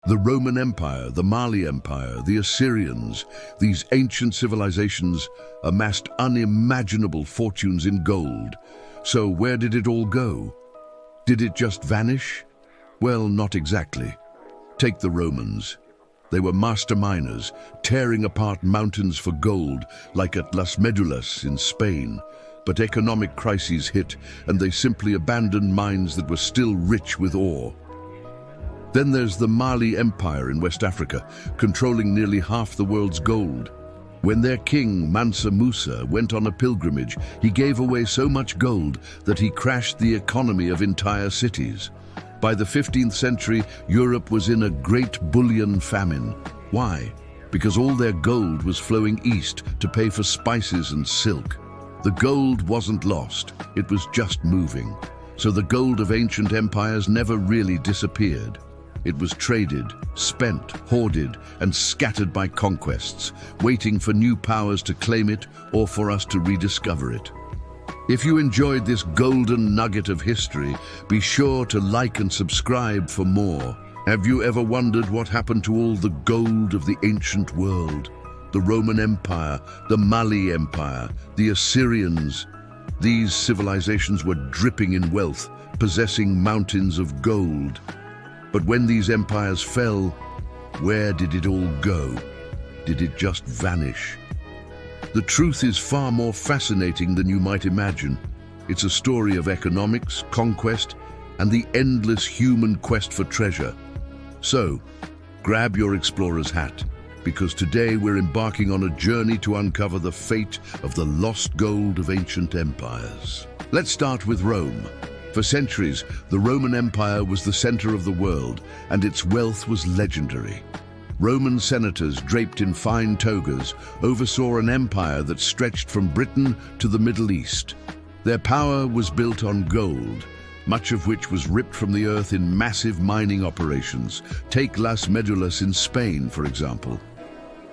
The Roman Empire, the Mali Empire, the Assyrians, these ancient civilizations amassed unimaginable fortunes in gold. So where did it all go? Did it just vanish? Well, not exactly. Take the Romans. They were master miners, tearing apart mountains for gold, like at Las Medulas in Spain. But economic crises hit, and they simply abandoned mines that were still rich with ore. Then there's the Mali Empire in West Africa, controlling nearly half the world's gold. When their king, Mansa Musa, went on a pilgrimage, he gave away so much gold that he crashed the economy of entire cities. By the 15th century, Europe was in a great bullion famine. Why? Because all their gold was flowing east to pay for spices and silk. The gold wasn't lost, it was just moving. So the gold of ancient empires never really disappeared. It was traded, spent, hoarded, and scattered by conquests, waiting for new powers to claim it or for us to rediscover it. If you enjoyed this golden nugget of history, be sure to like and subscribe for more. Have you ever wondered what happened to all the gold of the ancient world? The Roman Empire, the Mali Empire, the Assyrians. These civilizations were dripping in wealth, possessing mountains of gold. But when these empires fell, where did it all go? Did it just vanish? The truth is far more fascinating than you might imagine. It's a story of economics, conquest, and the endless human quest for treasure. So, grab your explorer's hat, because today we're embarking on a journey to uncover the fate of the lost gold of ancient empires. Let's start with Rome. For centuries, the Roman Empire was the center of the world, and its wealth was legendary. Roman senators, draped in fine togas, oversaw an empire that stretched from Britain to the Middle East. Their power was built on gold, much of which was ripped from the earth in massive mining operations. Take Las Medulas in Spain, for example.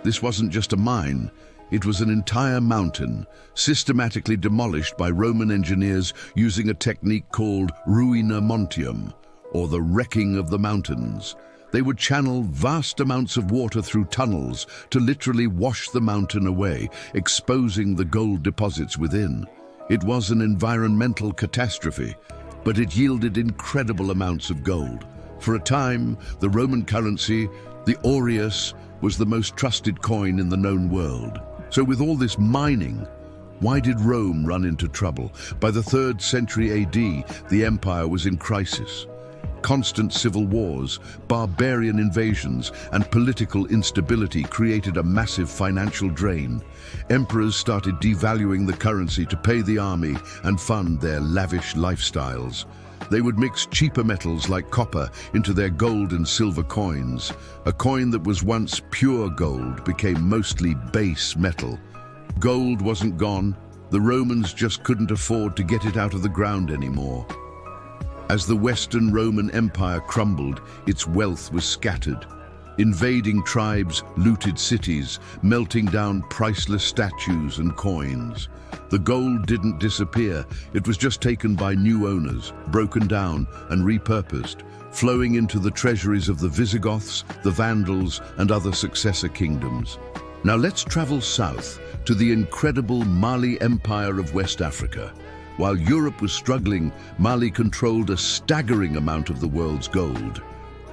This wasn't just a mine. It was an entire mountain, systematically demolished by Roman engineers using a technique called ruina montium, or the wrecking of the mountains. They would channel vast amounts of water through tunnels to literally wash the mountain away, exposing the gold deposits within. It was an environmental catastrophe, but it yielded incredible amounts of gold. For a time, the Roman currency, the aureus, was the most trusted coin in the known world. So with all this mining, why did Rome run into trouble? By the 3rd century AD, the empire was in crisis. Constant civil wars, barbarian invasions, and political instability created a massive financial drain. Emperors started devaluing the currency to pay the army and fund their lavish lifestyles. They would mix cheaper metals like copper into their gold and silver coins. A coin that was once pure gold became mostly base metal. Gold wasn't gone. The Romans just couldn't afford to get it out of the ground anymore. As the Western Roman Empire crumbled, its wealth was scattered. Invading tribes looted cities, melting down priceless statues and coins. The gold didn't disappear, it was just taken by new owners, broken down and repurposed, flowing into the treasuries of the Visigoths, the Vandals, and other successor kingdoms. Now let's travel south to the incredible Mali Empire of West Africa. While Europe was struggling, Mali controlled a staggering amount of the world's gold.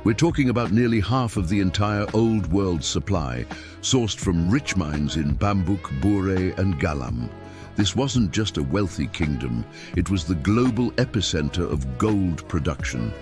We're talking about nearly half of the entire Old World supply, sourced from rich mines in Bambouk, Bouré, and Galam. This wasn't just a wealthy kingdom, it was the global epicenter of gold production.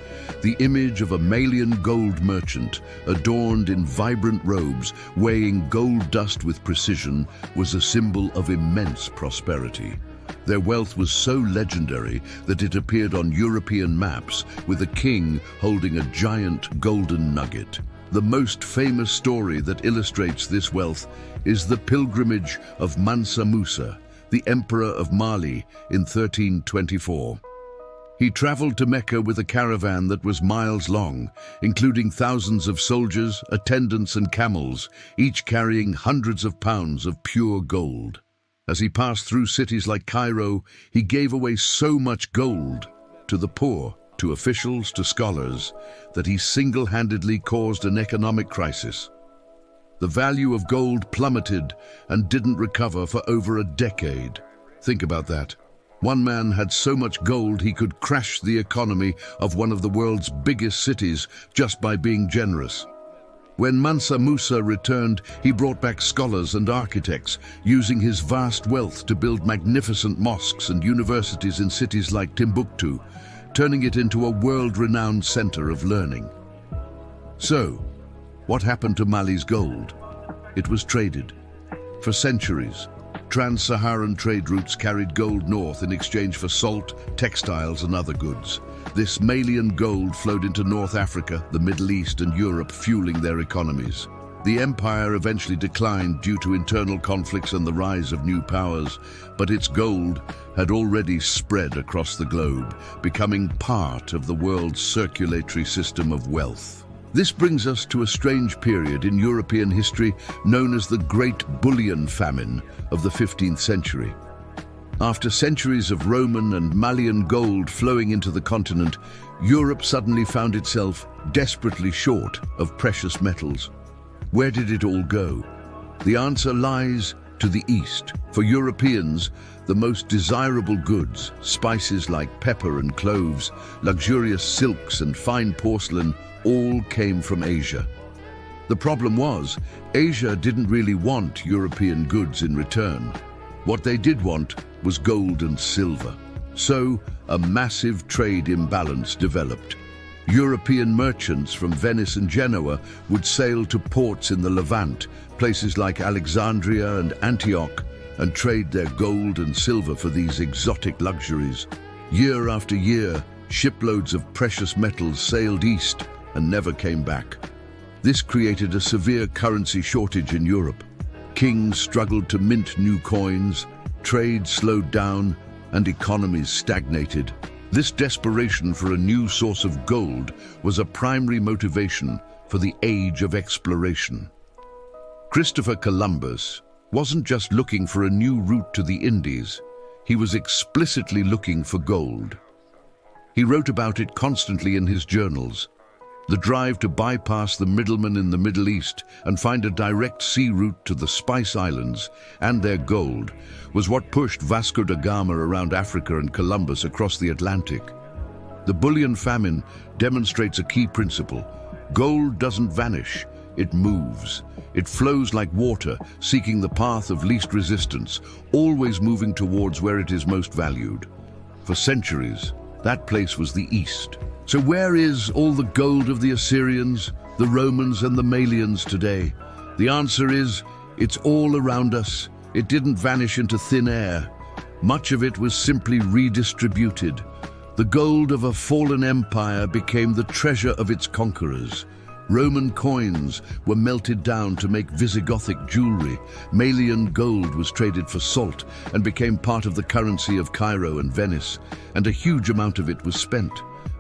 The image of a Malian gold merchant, adorned in vibrant robes, weighing gold dust with precision, was a symbol of immense prosperity. Their wealth was so legendary that it appeared on European maps with a king holding a giant golden nugget. The most famous story that illustrates this wealth is the pilgrimage of Mansa Musa, the emperor of Mali, in 1324. He traveled to Mecca with a caravan that was miles long, including thousands of soldiers, attendants, and camels, each carrying hundreds of pounds of pure gold. As he passed through cities like Cairo, he gave away so much gold to the poor. to officials to scholars, that he single-handedly caused an economic crisis. The value of gold plummeted and didn't recover for over a decade. Think about that. One man had so much gold he could crash the economy of one of the world's biggest cities just by being generous. When Mansa Musa returned, he brought back scholars and architects, using his vast wealth to build magnificent mosques and universities in cities like Timbuktu, turning it into a world-renowned center of learning. So, what happened to Mali's gold? It was traded. For centuries, trans-Saharan trade routes carried gold north in exchange for salt, textiles, and other goods. This Malian gold flowed into North Africa, the Middle East, and Europe, fueling their economies. The empire eventually declined due to internal conflicts and the rise of new powers, but its gold had already spread across the globe, becoming part of the world's circulatory system of wealth. This brings us to a strange period in European history known as the Great Bullion Famine of the 15th century. After centuries of Roman and Malian gold flowing into the continent, Europe suddenly found itself desperately short of precious metals. Where did it all go? The answer lies to the east. For Europeans, the most desirable goods, spices like pepper and cloves, luxurious silks and fine porcelain, all came from Asia. The problem was, Asia didn't really want European goods in return. What they did want was gold and silver. So, a massive trade imbalance developed. European merchants from Venice and Genoa would sail to ports in the Levant, places like Alexandria and Antioch, and trade their gold and silver for these exotic luxuries. Year after year, shiploads of precious metals sailed east and never came back. This created a severe currency shortage in Europe. Kings struggled to mint new coins, trade slowed down, and economies stagnated. This desperation for a new source of gold was a primary motivation for the age of exploration. Christopher Columbus wasn't just looking for a new route to the Indies, he was explicitly looking for gold. He wrote about it constantly in his journals. The drive to bypass the middlemen in the Middle East and find a direct sea route to the Spice Islands and their gold was what pushed Vasco da Gama around Africa and Columbus across the Atlantic. The bullion famine demonstrates a key principle. Gold doesn't vanish, it moves. It flows like water, seeking the path of least resistance, always moving towards where it is most valued. For centuries, that place was the East. So where is all the gold of the Assyrians, the Romans, and the Malians today? The answer is, it's all around us. It didn't vanish into thin air. Much of it was simply redistributed. The gold of a fallen empire became the treasure of its conquerors. Roman coins were melted down to make Visigothic jewelry. Malian gold was traded for salt and became part of the currency of Cairo and Venice, and a huge amount of it was spent.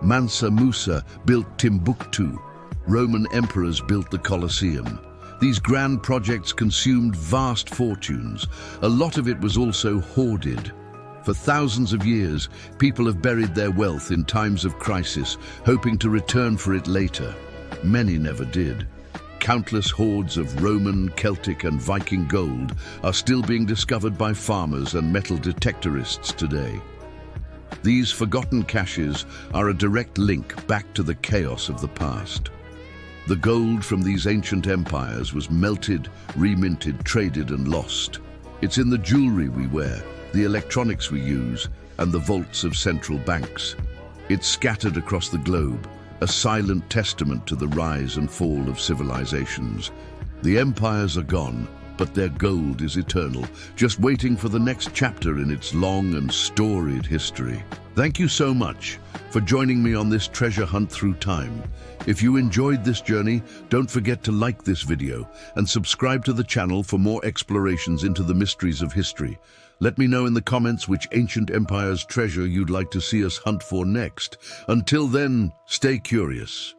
Mansa Musa built Timbuktu. Roman emperors built the Colosseum. These grand projects consumed vast fortunes. A lot of it was also hoarded. For thousands of years, people have buried their wealth in times of crisis, hoping to return for it later. Many never did. Countless hoards of Roman, Celtic, and Viking gold are still being discovered by farmers and metal detectorists today. These forgotten caches are a direct link back to the chaos of the past. The gold from these ancient empires was melted, reminted, traded, and lost. It's in the jewelry we wear, the electronics we use, and the vaults of central banks. It's scattered across the globe, a silent testament to the rise and fall of civilizations. The empires are gone, but their gold is eternal, just waiting for the next chapter in its long and storied history. Thank you so much for joining me on this treasure hunt through time. If you enjoyed this journey, don't forget to like this video and subscribe to the channel for more explorations into the mysteries of history. Let me know in the comments which ancient empire's treasure you'd like to see us hunt for next. Until then, stay curious.